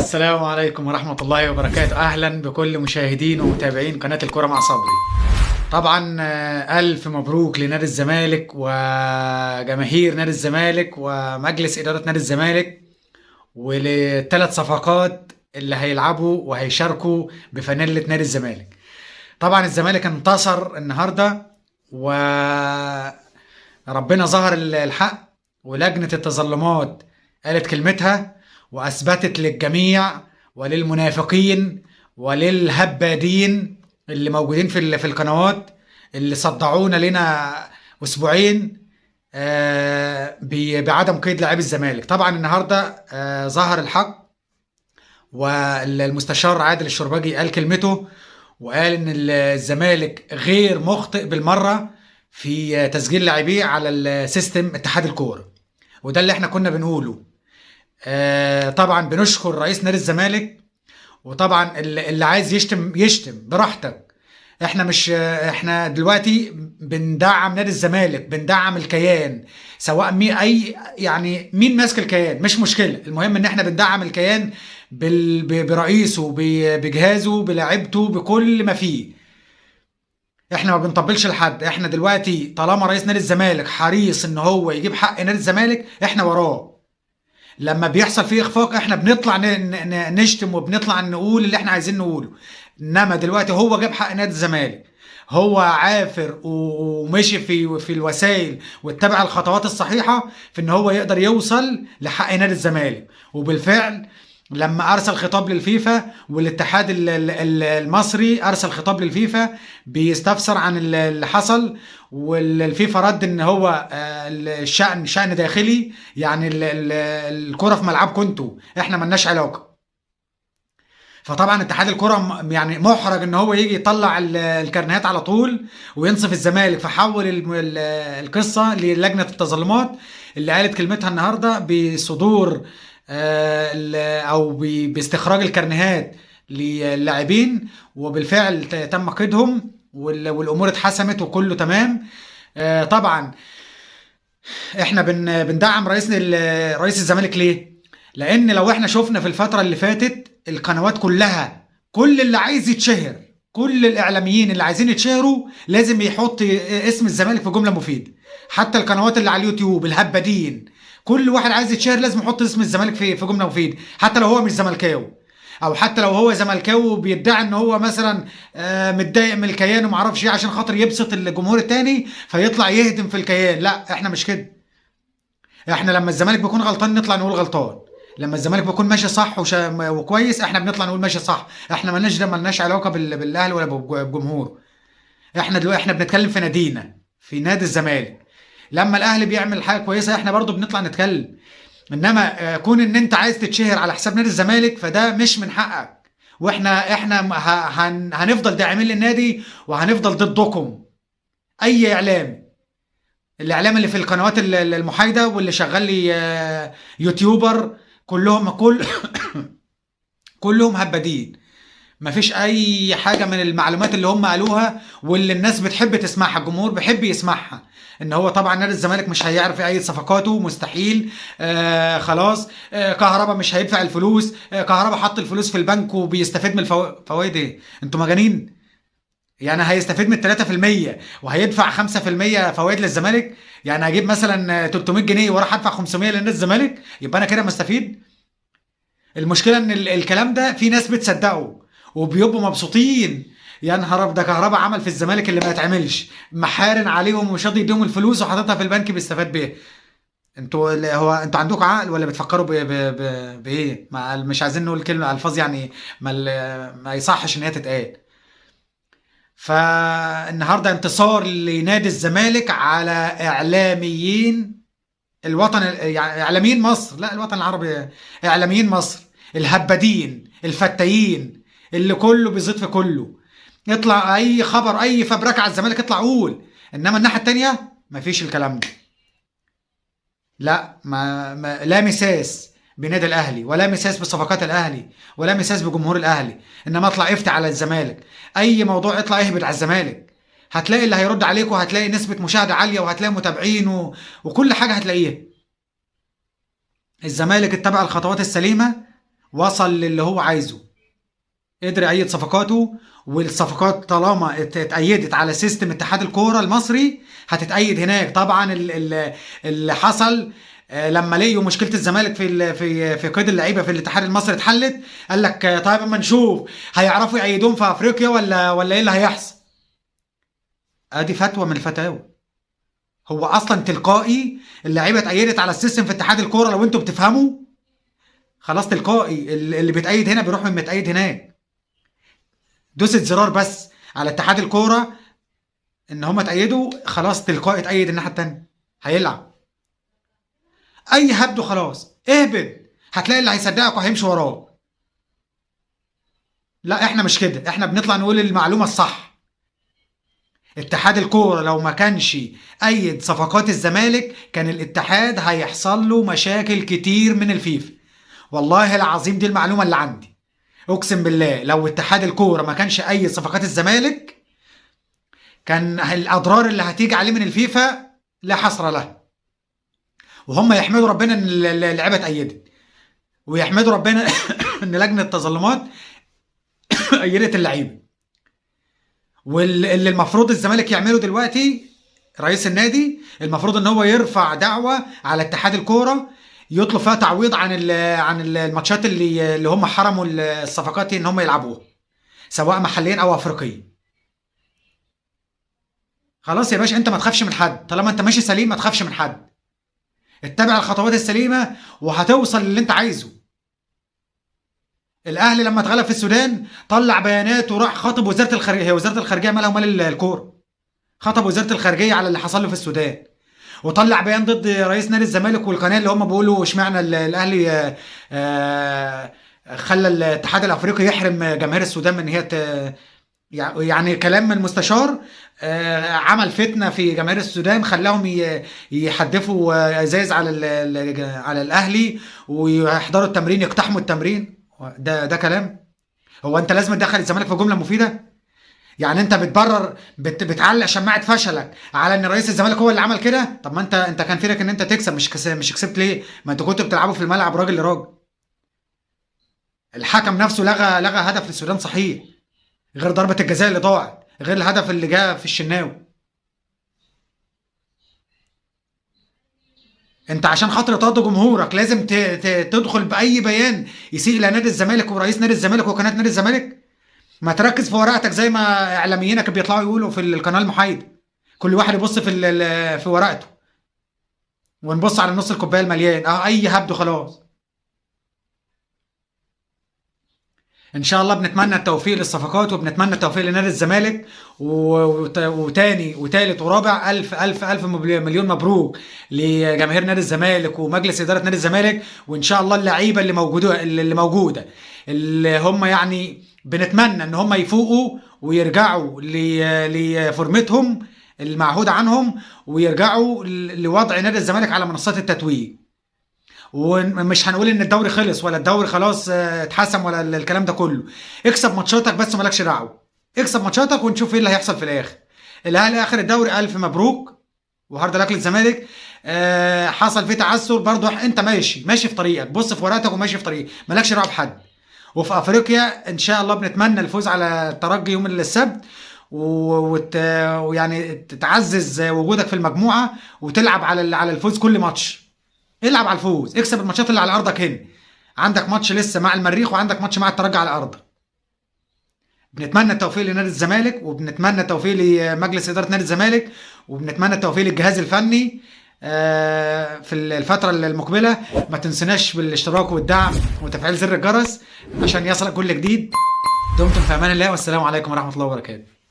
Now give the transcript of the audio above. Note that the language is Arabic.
السلام عليكم ورحمة الله وبركاته. أهلا بكل مشاهدين ومتابعين قناة الكرة مع صبري. طبعا ألف مبروك لنادي الزمالك وجماهير نادي الزمالك ومجلس إدارة نادي الزمالك وللثلاث صفقات اللي هيلعبوا وهيشاركوا بفانيلة نادي الزمالك. طبعا الزمالك انتصر النهاردة وربنا ظهر الحق، ولجنة التظلمات قالت كلمتها وأثبتت للجميع وللمنافقين وللهبادين اللي موجودين في القنوات اللي صدعونا لنا أسبوعين بعدم قيد لاعبي الزمالك. طبعا النهارده ظهر الحق، والمستشار عادل الشرباجي قال كلمته وقال ان الزمالك غير مخطئ بالمره في تسجيل لاعبيه على السيستم اتحاد الكوره، وده اللي احنا كنا بنقوله. طبعا بنشكر رئيس نادي الزمالك، وطبعا اللي عايز يشتم يشتم براحتك. احنا مش احنا دلوقتي بندعم نادي الزمالك، بندعم الكيان، سواء مين يعني مين ماسك الكيان مش مشكله، المهم ان احنا بندعم الكيان برئيسه بجهازه بلاعيبته بكل ما فيه. احنا ما بنطبلش لحد، احنا دلوقتي طالما رئيس نادي الزمالك حريص ان هو يجيب حق نادي الزمالك احنا وراه. لما بيحصل فيه اخفاق احنا بنطلع نشتم وبنطلع نقول اللي احنا عايزين نقوله، انما دلوقتي هو جاب حق نادي الزمالك، هو عافر ومشي في الوسائل واتبع الخطوات الصحيحة في ان هو يقدر يوصل لحق نادي الزمالك. وبالفعل لما ارسل خطاب للفيفا والاتحاد المصري ارسل خطاب للفيفا بيستفسر عن اللي حصل، والفيفا رد ان هو الشأن شأن داخلي، يعني الكرة في ملعبكم انتوا، احنا ملناش علاقة. فطبعا اتحاد الكرة يعني محرج ان هو يجي يطلع الكارنيهات على طول وينصف الزمالك، فحول القصة للجنة التظلمات اللي قالت كلمتها النهاردة بصدور او باستخراج الكارنيهات للاعبين، وبالفعل تم قيدهم والامور اتحسمت وكله تمام. طبعا احنا بندعم رئيس الزمالك ليه؟ لان لو احنا شفنا في الفترة اللي فاتت القنوات كلها، كل اللي عايز يتشهر، كل الاعلاميين اللي عايزين يتشهروا لازم يحط اسم الزمالك في جملة مفيدة. حتى القنوات اللي على اليوتيوب الهبادين، كل واحد عايز يتشهر لازم يحط اسم الزمالك في جملة مفيدة، حتى لو هو مش زملكاوي، او حتى لو هو زملكاوي وبيدعي ان هو مثلا متضايق من الكيان وما اعرفش ايه عشان خاطر يبسط الجمهور التاني فيطلع يهدم في الكيان. لا احنا مش كده، احنا لما الزمالك بيكون غلطان نطلع نقول غلطان، لما الزمالك بيكون ماشي صح وكويس احنا بنطلع نقول ماشي صح. احنا مالناش علاقه بالاهلي ولا بجمهوره. احنا دلوقتي احنا بنتكلم في نادينا، في نادي الزمالك. لما الاهلي بيعمل حاجه كويسه احنا برضو بنطلع نتكلم، انما كون ان انت عايز تتشهر على حساب نادي الزمالك فده مش من حقك. واحنا هنفضل داعمين للنادي وهنفضل ضدكم. اي الاعلام اللي في القنوات المحايده واللي شغال لي يوتيوبر كلهم هبادين، مفيش اي حاجه من المعلومات اللي هم قالوها واللي الناس بتحب تسمعها، الجمهور بيحب يسمعها. ان هو طبعا نادي الزمالك مش هيعرف اي صفقاته، مستحيل. خلاص كهربا مش هيدفع الفلوس، كهربا حط الفلوس في البنك وبيستفيد من الفوائد. ايه انتوا مجانين؟ يعني هيستفيد من 3% وهيدفع 5% فوائد للزمالك؟ يعني هجيب مثلا 300 جنيه واروح ادفع 500 للنادي الزمالك، يبقى انا كده مستفيد؟ المشكله ان الكلام ده في ناس بتصدقه وبيبقوا مبسوطين. يا نهار ابيض، ده كهربا عمل في الزمالك اللي ما يتعملش، محارن عليهم ومش راضي يديهم الفلوس وحاططها في البنك بيستفاد بيها. انتوا عندكم عقل ولا بتفكروا بايه؟ مش عايزين نقول كلمه الفاظ يعني ما يصحش ان هي تتقال. فالنهارده انتصار لنادي الزمالك على اعلاميين الوطن، يعني اعلاميين مصر، لا الوطن العربي، اعلاميين مصر الهبادين الفتايين اللي كله بيزيد في كله. يطلع اي خبر اي فبركه على الزمالك اطلع قول، انما الناحيه التانيه مفيش الكلام ده. لا لا مساس بنادي الاهلي، ولا مساس بصفقات الاهلي، ولا مساس بجمهور الاهلي، انما اطلع افتي على الزمالك. اي موضوع اطلع اهبط على الزمالك، هتلاقي اللي هيرد عليك، وهتلاقي نسبه مشاهده عاليه، وهتلاقي متابعين وكل حاجه هتلاقيها. الزمالك اتبع الخطوات السليمه وصل للي هو عايزه، قدر يأيد صفقاته. والصفقات طالما اتأيدت على سيستم اتحاد الكورة المصري هتتأيد هناك. طبعا اللي حصل لما لقيوا مشكلة الزمالك في قيد اللعيبة في الاتحاد المصري اتحلت، قال لك طيب اما نشوف هيعرفوا يأيدوهم في افريقيا ولا ايه اللي هيحصل. ادي فتوى من الفتاوى. هو اصلا تلقائي اللعيبة اتأيدت على السيستم في اتحاد الكورة، لو انتوا بتفهموا خلاص تلقائي اللي بيتأيد هنا بيروح من متأيد هناك. دوسة زرار بس على اتحاد الكورة ان هم اتأيدوا، خلاص تلقائي اتأيد الناحية التانية هيلعب. اي هبده خلاص اهبد، هتلاقي اللي هيصدقك وهيمشي وراك. لا احنا مش كده، احنا بنطلع نقول المعلومة الصح. اتحاد الكورة لو ما كانش ايد صفقات الزمالك كان الاتحاد هيحصل له مشاكل كتير من الفيفا. والله العظيم دي المعلومة اللي عندي، اقسم بالله لو اتحاد الكورة ما كانش ايد صفقات الزمالك كان الاضرار اللي هتيجي عليه من الفيفا لا حصر لها. وهم يحمدوا ربنا ان اللعيبه اتأيدت، ويحمدوا ربنا ان لجنه التظلمات أيدت اللعيبه. واللي المفروض الزمالك يعمله دلوقتي، رئيس النادي المفروض ان هو يرفع دعوه على اتحاد الكوره يطلب فيها تعويض عن الماتشات اللي هم حرموا الصفقات ان هم يلعبوها، سواء محليا او افريقيا. خلاص يا باشا، انت ما تخافش من حد، طالما انت ماشي سليم ما تخافش من حد. اتبع الخطوات السليمه وهتوصل للي انت عايزه. الاهلي لما اتغلب في السودان طلع بيانات وراح خاطب وزاره الخارجيه، هي وزاره الخارجيه مالها ومال الكوره؟ خاطب وزاره الخارجيه على اللي حصل له في السودان، وطلع بيان ضد رئيس نادي الزمالك والقناه اللي هم بيقولوا اشمعنى الاهلي خلى الاتحاد الافريقي يحرم جماهير السودان من ان هي يعني كلام من المستشار عمل فتنه في جماهير السودان، خلاهم يحدفوا ازاز على الاهلي ويحضروا التمرين، يقتحموا التمرين. ده كلام؟ هو انت لازم تدخل الزمالك في جمله مفيده؟ يعني انت بتبرر بتعلق شماعه فشلك على ان رئيس الزمالك هو اللي عمل كده؟ طب ما انت كان في لك ان انت تكسب، مش كسبت ليه؟ ما انت كنت بتلعبوا في الملعب راجل لراجل. الحكم نفسه لغى هدف للسودان صحيح، غير ضربة الجزاء اللي ضاعت، غير الهدف اللي جاء في الشناوي. انت عشان خاطر ترضي جمهورك لازم تدخل باي بيان يسيء الى نادي الزمالك ورئيس نادي الزمالك وقناه نادي الزمالك؟ ما تركز في ورقتك زي ما اعلاميينك بيطلعوا يقولوا في القناه المحايده. كل واحد يبص في ورقته، ونبص على نص الكوبايه المليان. اي هبد خلاص. ان شاء الله بنتمنى التوفيق للصفقات، وبنتمنى التوفيق لنادي الزمالك، وتاني وتالت ورابع الف الف الف مليون مبروك لجماهير نادي الزمالك ومجلس اداره نادي الزمالك. وان شاء الله اللعيبه اللي موجوده اللي هم يعني بنتمنى ان هم يفوقوا ويرجعوا لفورمتهم المعهود عنهم، ويرجعوا لوضع نادي الزمالك على منصات التتويج. ومش هنقول ان الدوري خلص ولا الدوري خلاص اتحسم ولا الكلام ده كله. اكسب ماتشاتك بس ومالكش دعوه، اكسب ماتشاتك ونشوف ايه اللي هيحصل في الاخر. الاهلي اخر الدوري الف مبروك وهارد لك للزمالك. حصل فيه تعثر برضه، انت ماشي في طريقك، بص في ورقتك وماشي في طريقك، مالكش دعوه بحد. وفي افريقيا ان شاء الله بنتمنى الفوز على الترجي يوم السبت، ويعني تتعزز وجودك في المجموعه وتلعب على الفوز كل ماتش. العب على الفوز، اكسب الماتشات اللي على ارضك هنا. عندك ماتش لسه مع المريخ، وعندك ماتش مع الترجي على ارضك. بنتمنى التوفيق لنادي الزمالك، وبنتمنى التوفيق لمجلس اداره نادي الزمالك، وبنتمنى التوفيق للجهاز الفني في الفتره المقبله. ما تنسناش بالاشتراك والدعم وتفعيل زر الجرس عشان يصلك كل جديد. دمتم في امان الله، والسلام عليكم ورحمه الله وبركاته.